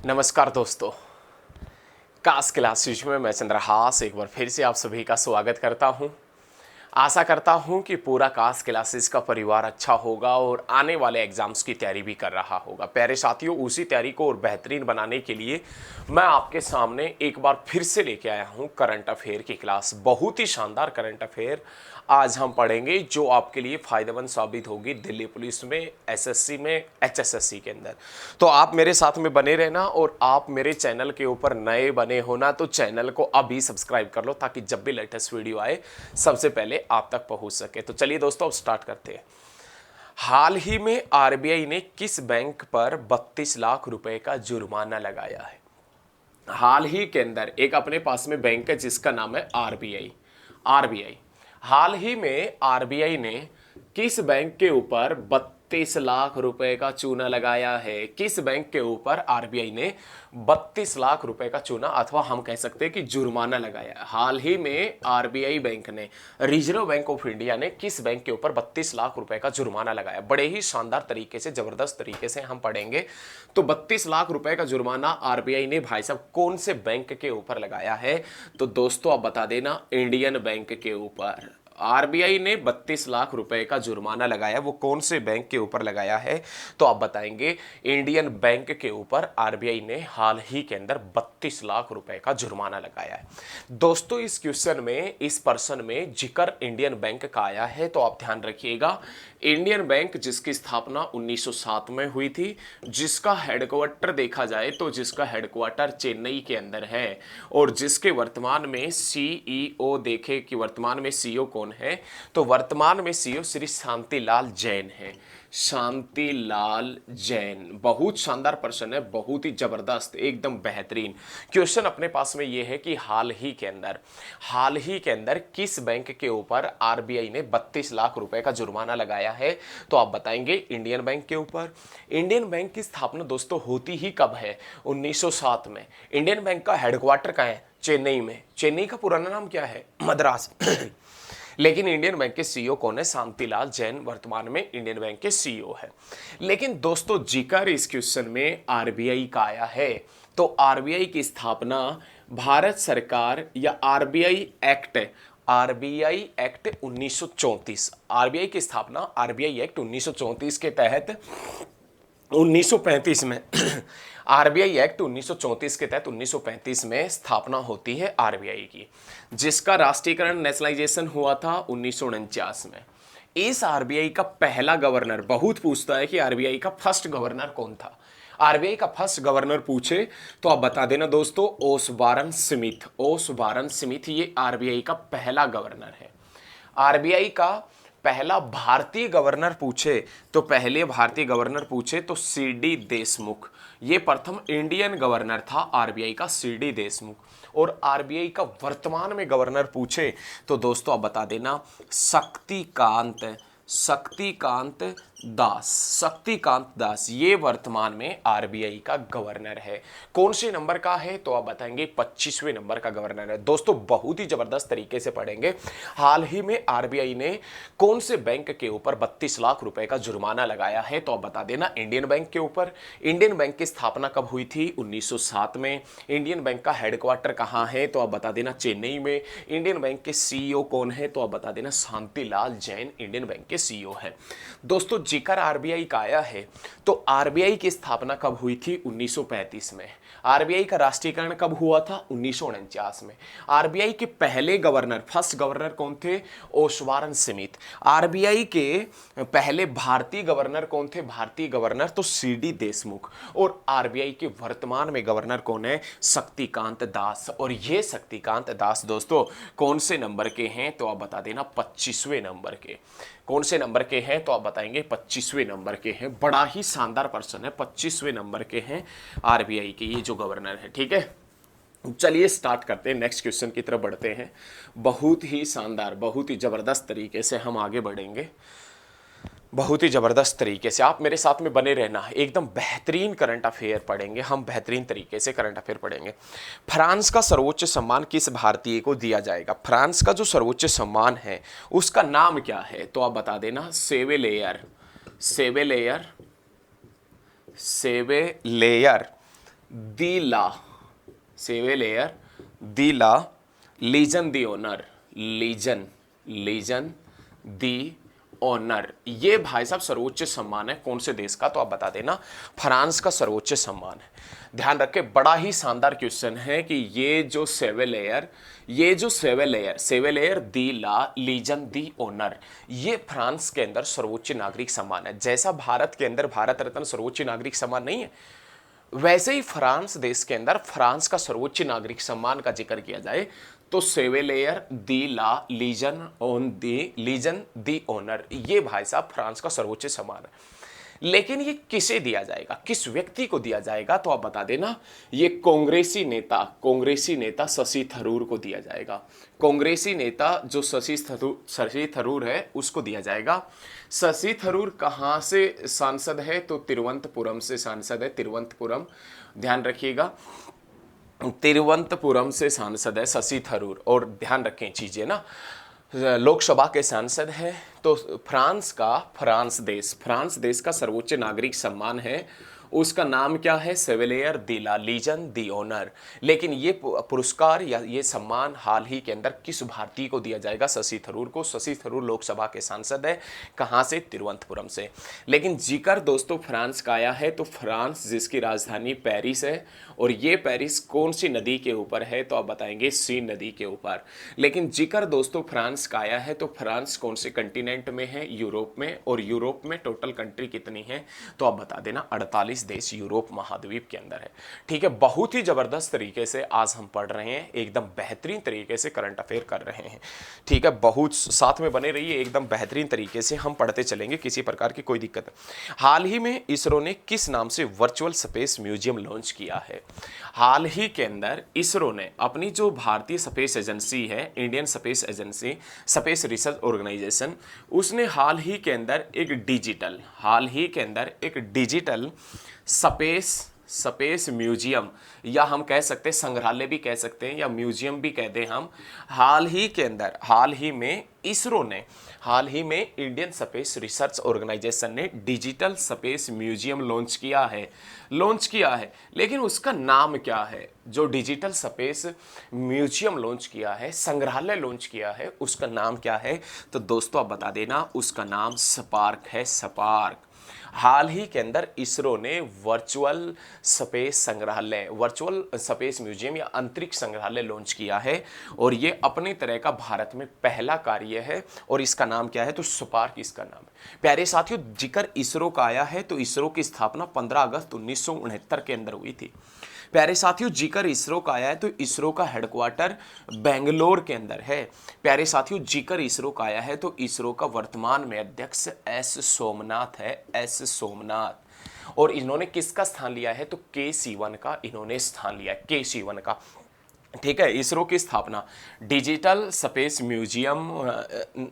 नमस्कार दोस्तों, कास क्लासेज में मैं चंद्रहास एक बार फिर से आप सभी का स्वागत करता हूं। आशा करता हूं कि पूरा कास क्लासेस का परिवार अच्छा होगा और आने वाले एग्जाम्स की तैयारी भी कर रहा होगा। प्यारे साथियों, उसी तैयारी को और बेहतरीन बनाने के लिए मैं आपके सामने एक बार फिर से लेके आया हूं करंट अफेयर की क्लास। बहुत ही शानदार करंट अफेयर आज हम पढ़ेंगे जो आपके लिए फायदेमंद साबित होगी दिल्ली पुलिस में, एसएससी में, एचएसएससी के अंदर। तो आप मेरे साथ में बने रहना और आप मेरे चैनल के ऊपर नए बने होना तो चैनल को अभी सब्सक्राइब कर लो ताकि जब भी लेटेस्ट वीडियो आए सबसे पहले आप तक पहुंच सके। तो चलिए दोस्तों, अब स्टार्ट करते हैं। हाल ही में आरबीआई ने किस बैंक पर 32 लाख रुपए का जुर्माना लगाया है? हाल ही के अंदर एक अपने पास में बैंक है जिसका नाम है आरबीआई। आरबीआई हाल ही में आरबीआई ने किस बैंक के ऊपर 32 लाख रुपए का चूना लगाया है? किस बैंक के ऊपर आरबीआई ने 32 लाख रुपए का चूना अथवा हम कह सकते हैं कि जुर्माना लगाया है? हाल ही में आरबीआई बैंक ने, रिजर्व बैंक ऑफ इंडिया ने किस बैंक के ऊपर 32 लाख रुपए का जुर्माना लगाया? बड़े ही शानदार तरीके से, जबरदस्त तरीके से हम पढ़ेंगे। तो 32 लाख रुपए का जुर्माना आरबीआई ने भाई साहब कौन से बैंक के ऊपर लगाया है? तो दोस्तों आप बता देना, इंडियन बैंक के ऊपर। आरबीआई ने 32 लाख रुपए का जुर्माना लगाया, वो कौन से बैंक के ऊपर लगाया है? तो आप बताएंगे इंडियन बैंक के ऊपर आरबीआई ने हाल ही के अंदर 32 लाख रुपए का जुर्माना लगाया है। दोस्तों इस क्वेश्चन में, इस पर्सन में जिक्र इंडियन बैंक का आया है, तो आप ध्यान रखिएगा। इंडियन बैंक जिसकी स्थापना 1907 में हुई थी, जिसका हेडक्वार्टर देखा जाए तो जिसका हेडक्वार्टर चेन्नई के अंदर है और जिसके वर्तमान में सीईओ देखे कि वर्तमान में सीईओ कौन है, तो वर्तमान में सीईओ श्री शांतिलाल जैन है। शांतिलाल जैन बहुत शानदार पर्सन है, बहुत ही जबरदस्त, एकदम बेहतरीन। क्वेश्चन अपने पास में यह है कि हाल ही के अंदर किस बैंक के ऊपर आरबीआई ने 32 लाख रुपए का जुर्माना लगाया है? तो आप बताएंगे इंडियन बैंक के ऊपर। इंडियन बैंक की स्थापना दोस्तों होती ही कब है? 1907 में। इंडियन बैंक का हेडक्वार्टर कहाँ है? चेन्नई में। चेन्नई का पुराना नाम क्या है? मद्रास। लेकिन इंडियन बैंक के सीईओ कौन है? शांतिलाल जैन वर्तमान में इंडियन बैंक के सीईओ है। लेकिन दोस्तों जिक्र इस क्वेश्चन में आरबीआई का आया है, तो आरबीआई की स्थापना भारत सरकार या आरबीआई एक्ट 1934, आरबीआई की स्थापना आरबीआई एक्ट 1934 के तहत 1935 में आरबीआई एक्ट 1934 के तहत 1935 में स्थापना होती है आरबीआई की, जिसका राष्ट्रीयकरण, नेशनलाइजेशन हुआ था 1949 में। इस आरबीआई का पहला गवर्नर, बहुत पूछता है कि आरबीआई का फर्स्ट गवर्नर कौन था? आरबीआई का फर्स्ट गवर्नर पूछे तो आप बता देना दोस्तों, ओसवारन स्मिथ। ओसवारन स्मिथ ये आरबीआई का पहला गवर्नर है। आरबीआई का पहला भारतीय गवर्नर पूछे तो पहले भारतीय गवर्नर पूछे तो सीडी देशमुख, ये प्रथम इंडियन गवर्नर था आरबीआई का, सीडी देशमुख। और आरबीआई का वर्तमान में गवर्नर पूछे तो दोस्तों आप बता देना शक्तिकांत दास, ये वर्तमान में आरबीआई का गवर्नर है। कौन से नंबर का है? तो आप बताएंगे 25वें नंबर का गवर्नर है। दोस्तों बहुत ही जबरदस्त तरीके से पढ़ेंगे। हाल ही में आरबीआई ने कौन से बैंक के ऊपर 32 लाख रुपए का जुर्माना लगाया है? तो आप बता देना इंडियन बैंक के ऊपर। इंडियन बैंक की स्थापना कब हुई थी? 1907 में। इंडियन बैंक का हेडक्वार्टर कहां है? तो आप बता देना चेन्नई में। इंडियन बैंक के सीईओ कौन है? तो आप बता देना शांतिलाल जैन इंडियन बैंक के सीईओ है। दोस्तों जिक्र आरबीआई का आया है, तो आरबीआई की स्थापना कब हुई थी? 1935 में। आरबीआई का राष्ट्रीयकरण कब हुआ था? 1949 में। आरबीआई के पहले गवर्नर, फर्स्ट गवर्नर कौन थे? ओसवारन स्मिथ। आरबीआई के पहले भारतीय गवर्नर कौन थे? भारतीय गवर्नर तो सीडी देशमुख। और आरबीआई के वर्तमान में गवर्नर कौन है? शक्तिकांत दास। और ये शक्तिकांत दास दोस्तों कौन से नंबर के हैं? तो आप बता देना 25वें नंबर के। कौन से नंबर के हैं? तो आप बताएंगे 25वें नंबर के हैं। बड़ा ही शानदार पर्सन है, 25वें नंबर के हैं आरबीआई के ये जो गवर्नर है। ठीक है, चलिए स्टार्ट करते हैं, नेक्स्ट क्वेश्चन की तरफ बढ़ते हैं। बहुत ही शानदार, बहुत ही जबरदस्त तरीके से हम आगे बढ़ेंगे, बहुत ही ज़बरदस्त तरीके से आप मेरे साथ में बने रहना। एकदम बेहतरीन करंट अफेयर पढ़ेंगे हम, बेहतरीन तरीके से करंट अफेयर पढ़ेंगे। फ्रांस का सर्वोच्च सम्मान किस भारतीय को दिया जाएगा? फ्रांस का जो सर्वोच्च सम्मान है उसका नाम क्या है? तो आप बता देना सेवेलेयर। दी ला, सेवेलेयर दी ला लीजन दी ऑनर, लीजन, लीजन दी ऑनर। ये भाई साहब सर्वोच्च सम्मान है कौन से देश का, तो आप बता देना, फ्रांस का सर्वोच्च सम्मान है। ध्यान रखें, बड़ा ही शानदार क्वेश्चन है कि ये जो सेवेलेयर, ये जो सेवेलेयर, सेवेलेयर दी ला लीजन दी ऑनर, ये फ्रांस के अंदर सर्वोच्च नागरिक सम्मान है। जैसा भारत के अंदर भारत रत्न सर्वोच्च नागरिक सम्मान नहीं है, वैसे ही फ्रांस देश के अंदर फ्रांस का सर्वोच्च नागरिक सम्मान का जिक्र किया जाए तो सेवेलेयर दी ला लीजन ऑन दी, लीजन दी ऑनर, ये भाई साहब फ्रांस का सर्वोच्च सम्मान है। लेकिन ये किसे दिया जाएगा, किस व्यक्ति को दिया जाएगा, तो आप बता देना, ये कांग्रेसी नेता, कांग्रेसी नेता शशि थरूर को दिया जाएगा। कांग्रेसी नेता जो शशि थरूर है उसको दिया जाएगा। शशि थरूर कहां से सांसद है, तो तिरुवनंतपुरम से सांसद है, तिरुवनंतपुरम, ध्यान रखिएगा, तिरुवनंतपुरम से सांसद है शशि थरूर। और ध्यान रखें चीजें ना, लोकसभा के सांसद हैं। तो फ्रांस देश का सर्वोच्च नागरिक सम्मान है, उसका नाम क्या है, सेवेलियर दी ला लीजन दी ऑनर। लेकिन ये पुरस्कार या ये सम्मान हाल ही के अंदर किस भारतीय को दिया जाएगा, शशि थरूर को। शशि थरूर लोकसभा के सांसद है, कहां से, तिरुवनंतपुरम से। लेकिन जिक्र दोस्तों फ्रांस का आया है, तो फ्रांस जिसकी राजधानी पेरिस है, और ये पेरिस कौन सी नदी के ऊपर है, तो आप बताएंगे सीन नदी के ऊपर। लेकिन जिक्र दोस्तों फ्रांस का आया है, तो फ्रांस कौन से कंटिनेंट में है, यूरोप में, और यूरोप में टोटल कंट्री कितनी है, तो आप बता देना 48 देश यूरोप महाद्वीप के अंदर है। ठीक है, बहुत ही जबरदस्त तरीके से आज हम पढ़ रहे हैं, एकदम बेहतरीन तरीके से करंट अफेयर कर रहे हैं। ठीक है, बहुत साथ में बने रहिए, एकदम बेहतरीन तरीके से हम पढ़ते चलेंगे, किसी प्रकार की कोई दिक्कत नहीं। हाल ही में इसरो ने किस नाम से वर्चुअल स्पेस म्यूजियम लॉन्च किया है। हाल ही के अंदर इसरो ने अपनी जो भारतीय स्पेस एजेंसी है, Indian space agency, space research organisation, उसने हाल ही के अंदर एक डिजिटल स्पेस म्यूजियम, या हम कह सकते हैं संग्रहालय भी कह सकते हैं, या म्यूजियम भी कहते हैं हम, हाल ही में इंडियन स्पेस रिसर्च ऑर्गेनाइजेशन ने डिजिटल स्पेस म्यूजियम लॉन्च किया है। लेकिन उसका नाम क्या है, जो डिजिटल स्पेस म्यूजियम लॉन्च किया है, संग्रहालय लॉन्च किया है, उसका नाम क्या है, तो दोस्तों आप बता देना, उसका नाम स्पार्क है, स्पार्क। हाल ही के अंदर इसरो ने वर्चुअल स्पेस म्यूजियम या अंतरिक्ष संग्रहालय लॉन्च किया है, और ये अपनी तरह का भारत में पहला कार्य है, और इसका नाम क्या है, तो स्पार्क इसका नाम है। प्यारे साथियों, जिक्र इसरो का आया है, तो इसरो की स्थापना 15 अगस्त 1969 के अंदर हुई थी। प्यारे साथियों, जिक्र इसरो का आया है, तो इसरो का हेडक्वार्टर बेंगलोर के अंदर है। प्यारे साथियों, जिक्र इसरो का आया है, तो इसरो का वर्तमान में अध्यक्ष एस सोमनाथ है, एस सोमनाथ। और इन्होंने किसका स्थान लिया है, तो के सीवन का इन्होंने स्थान लिया है, के सीवन का। ठीक है, इसरो की स्थापना, डिजिटल स्पेस म्यूजियम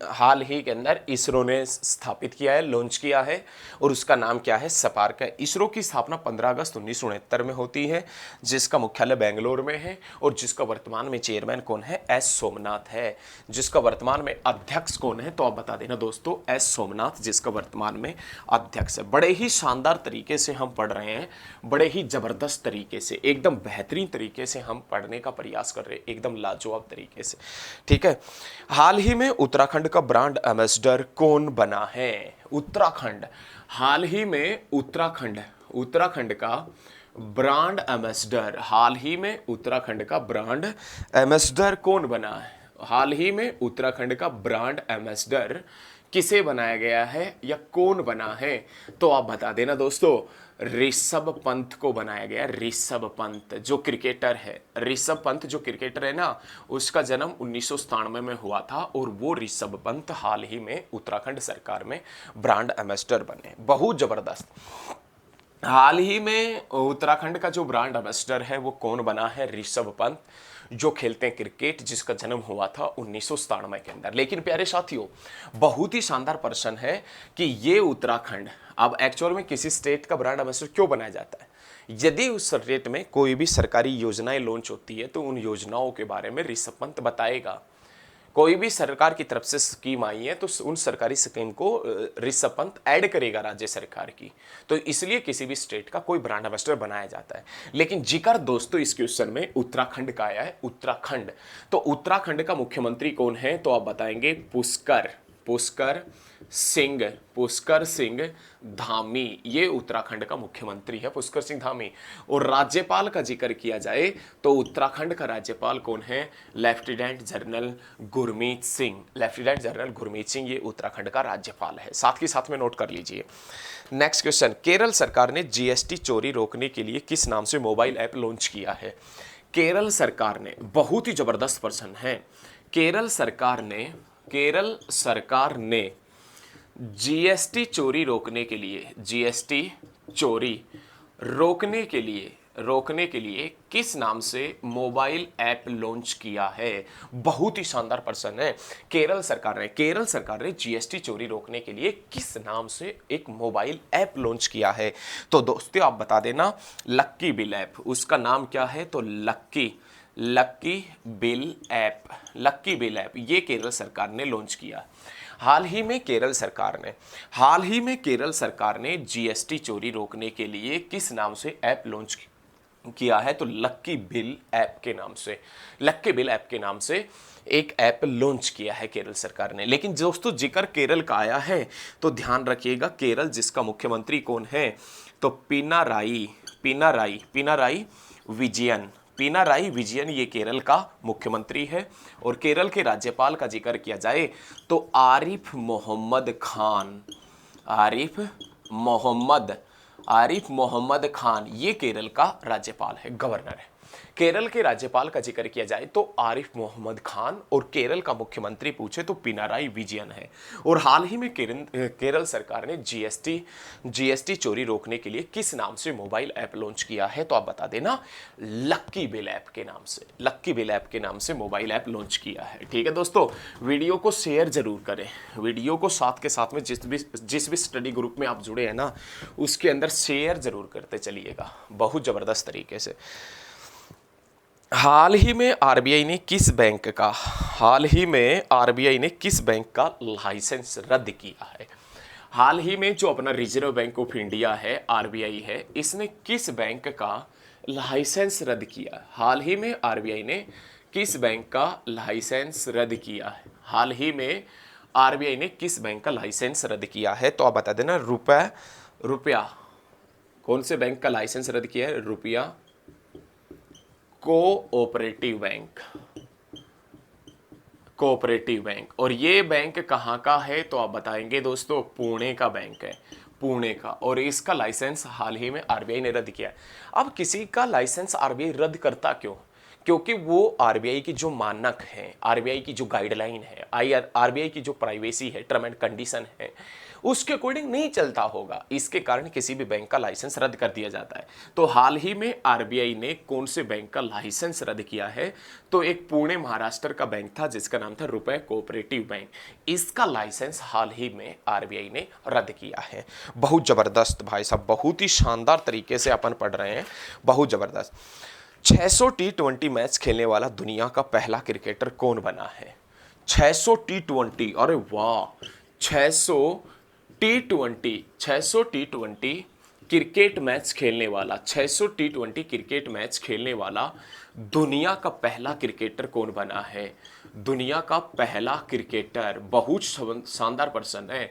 हाल ही के अंदर इसरो ने स्थापित किया है, लॉन्च किया है, और उसका नाम क्या है, स्पार्क है। इसरो की स्थापना 15 अगस्त 1969 में होती है, जिसका मुख्यालय बेंगलोर में है, और जिसका वर्तमान में चेयरमैन कौन है, एस सोमनाथ है। जिसका वर्तमान में अध्यक्ष कौन है, तो आप बता देना दोस्तों, एस सोमनाथ, जिसका वर्तमान में अध्यक्ष है। बड़े ही शानदार तरीके से हम पढ़ रहे हैं, बड़े ही जबरदस्त तरीके से, एकदम बेहतरीन तरीके से हम पढ़ने का प्रयास कर रहे हैं, एकदम लाजवाब तरीके से। ठीक है, हाल ही में उत्तराखंड का ब्रांड एम्बेसडर कौन बना है, उत्तराखंड, हाल ही में उत्तराखंड का ब्रांड एम्बेसडर, हाल ही में उत्तराखंड का ब्रांड एम्बेसडर कौन बना है। हाल ही में उत्तराखंड का ब्रांड एम्बेसडर किसे बनाया गया है, या कौन बना है, तो आप बता देना दोस्तों, ऋषभ पंत को बनाया गया। ऋषभ पंत जो क्रिकेटर है, ऋषभ पंत जो क्रिकेटर है ना, उसका जन्म 1997 में हुआ था, और वो ऋषभ पंत हाल ही में उत्तराखंड सरकार में ब्रांड एम्बेसडर बने। बहुत जबरदस्त। हाल ही में उत्तराखंड का जो ब्रांड एम्बेसडर है वो कौन बना है, ऋषभ पंत, जो खेलते हैं क्रिकेट, जिसका जन्म हुआ था 1997 के अंदर। लेकिन प्यारे साथियों, बहुत ही शानदार प्रश्न है कि ये उत्तराखंड, अब एक्चुअल में किसी स्टेट का ब्रांड एम्बेसडर क्यों बनाया जाता है, यदि उस स्टेट में कोई भी सरकारी योजनाएं लॉन्च होती है, तो उन योजनाओं के बारे में ऋषभ पंत बताएगा। कोई भी सरकार की तरफ से स्कीम आई है तो उन सरकारी स्कीम को ऋषभ पंत ऐड करेगा राज्य सरकार की, तो इसलिए किसी भी स्टेट का कोई ब्रांड एम्बेसडर बनाया जाता है। लेकिन जिक्र दोस्तों इस क्वेश्चन में उत्तराखंड का आया है, उत्तराखंड। तो उत्तराखंड का मुख्यमंत्री कौन है, तो आप बताएंगे पुष्कर सिंह धामी, ये उत्तराखंड का मुख्यमंत्री है, पुष्कर सिंह धामी। और राज्यपाल का जिक्र किया जाए तो उत्तराखंड का राज्यपाल कौन है, लेफ्टिनेंट जनरल गुरमीत सिंह, ये उत्तराखंड का राज्यपाल है। साथ ही साथ में नोट कर लीजिए। नेक्स्ट क्वेश्चन, केरल सरकार ने जीएसटी चोरी रोकने के लिए किस नाम से मोबाइल ऐप लॉन्च किया है। केरल सरकार ने, बहुत ही जबरदस्त प्रश्न है, केरल सरकार ने जीएसटी चोरी रोकने के लिए किस नाम से मोबाइल ऐप लॉन्च किया है। बहुत ही शानदार प्रश्न है। केरल सरकार ने जीएसटी चोरी रोकने के लिए किस नाम से एक मोबाइल ऐप लॉन्च किया है। तो दोस्तों आप बता देना, लक्की बिल ऐप, उसका नाम क्या है, तो लक्की बिल ऐप, ये केरल सरकार ने लॉन्च किया। हाल ही में केरल सरकार ने जीएसटी चोरी रोकने के लिए किस नाम से ऐप लॉन्च किया है, तो लक्की बिल ऐप के नाम से एक ऐप लॉन्च किया है केरल सरकार ने। लेकिन दोस्तों जिक्र केरल का आया है तो ध्यान रखिएगा, केरल जिसका मुख्यमंत्री कौन है, तो पिनाराई विजयन ये केरल का मुख्यमंत्री है। और केरल के राज्यपाल का जिक्र किया जाए तो आरिफ मोहम्मद खान ये केरल का राज्यपाल है, गवर्नर है। केरल के राज्यपाल का जिक्र किया जाए तो आरिफ मोहम्मद खान, और केरल का मुख्यमंत्री पूछे तो पिनाराई विजयन है। और हाल ही में केरल सरकार ने जीएसटी चोरी रोकने के लिए किस नाम से मोबाइल ऐप लॉन्च किया है, तो आप बता देना, लक्की बिल ऐप के नाम से मोबाइल ऐप लॉन्च किया है। ठीक है दोस्तों, वीडियो को शेयर जरूर करें, वीडियो को साथ के साथ में जिस भी स्टडी ग्रुप में आप जुड़े हैं ना, उसके अंदर शेयर जरूर करते चलिएगा, बहुत जबरदस्त तरीके से। हाल ही में आरबीआई ने किस बैंक का लाइसेंस रद्द किया है। हाल ही में जो अपना रिजर्व बैंक ऑफ इंडिया है, आरबीआई है, इसने किस बैंक का लाइसेंस रद्द किया। हाल ही में आरबीआई ने किस बैंक का लाइसेंस रद्द किया है। हाल ही में आरबीआई ने किस बैंक का लाइसेंस रद्द किया है, तो आप बता देना, रुपया कौन से बैंक का लाइसेंस रद्द किया है, रुपया कोऑपरेटिव बैंक। और ये बैंक कहाँ का है, तो आप बताएंगे दोस्तों, पुणे का बैंक है, पुणे का। और इसका लाइसेंस हाल ही में आरबीआई ने रद्द किया है। अब किसी का लाइसेंस आरबीआई रद्द करता क्यों, क्योंकि वो आरबीआई की जो मानक है, आरबीआई की जो गाइडलाइन है, आरबीआई की जो प्राइवेसी है, टर्म एंड कंडीशन है, उसके अकॉर्डिंग नहीं चलता होगा। इसके कारण किसी भी बैंक का लाइसेंस रद्द कर दिया जाता है। तो हाल ही में आरबीआई ने कौन से बैंक का लाइसेंस रद्द किया है, तो एक पुणे महाराष्ट्र का बैंक था जिसका नाम था रुपए कोऑपरेटिव बैंक। इसका लाइसेंस हाल ही में आरबीआई ने रद्द किया है। बहुत जबरदस्त भाई साहब, बहुत ही शानदार तरीके से अपन पढ़ रहे हैं, बहुत जबरदस्त। 600 T20 मैच खेलने वाला दुनिया का पहला क्रिकेटर कौन बना है। 600 T20, अरे वाह, 600 T20 क्रिकेट मैच खेलने वाला, 600 T20 क्रिकेट मैच खेलने वाला दुनिया का पहला क्रिकेटर कौन बना है। दुनिया का पहला क्रिकेटर, बहुत शानदार प्रश्न है।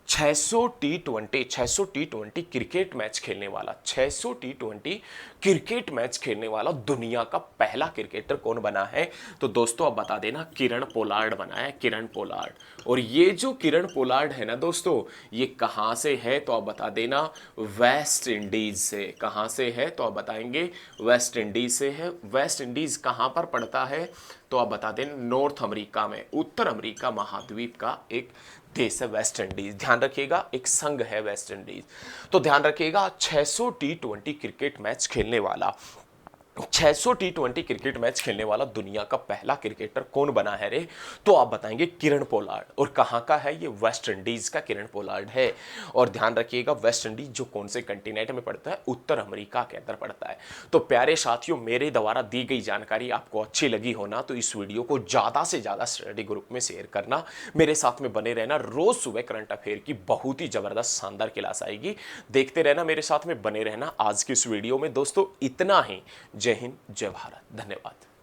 600 T20 क्रिकेट मैच खेलने वाला, 600 T20 क्रिकेट मैच खेलने वाला दुनिया का पहला क्रिकेटर कौन बना है, तो दोस्तों आप बता देना, किरण पोलार्ड बना है, किरण पोलार्ड। और ये जो किरण पोलार्ड है ना दोस्तों, ये कहाँ से है, तो आप बता देना, वेस्ट इंडीज से। कहाँ से है, तो आप बताएंगे वेस्ट इंडीज से है। वेस्ट इंडीज कहाँ पर पड़ता है, तो आप बता दें नॉर्थ अमेरिका में, उत्तर अमेरिका महाद्वीप का एक देश है वेस्ट इंडीज। ध्यान रखिएगा, एक संघ है वेस्ट इंडीज। तो ध्यान रखिएगा, 600 T20 क्रिकेट मैच खेलने वाला 600 टी20 क्रिकेट मैच खेलने वाला दुनिया का पहला क्रिकेटर कौन बना है रे? तो आप बताएंगे किरण पोलार्ड। और कहां का है ये? वेस्ट इंडीज का किरण पोलार्ड है। और ध्यान रखिएगा, वेस्ट इंडीज जो कौन से कंटिनेंट में पड़ता है? उत्तर अमेरिका के अंदर पड़ता है। तो प्यारे साथियों, मेरे द्वारा दी गई जानकारी आपको अच्छी लगी हो ना, तो इस वीडियो को ज्यादा से ज्यादा स्टडी ग्रुप में शेयर करना, मेरे साथ में बने रहना। रोज सुबह करंट अफेयर की बहुत ही जबरदस्त शानदार क्लास आएगी, देखते रहना, मेरे साथ में बने रहना। आज की इस वीडियो में दोस्तों इतना ही। जय हिंद, जय भारत, धन्यवाद।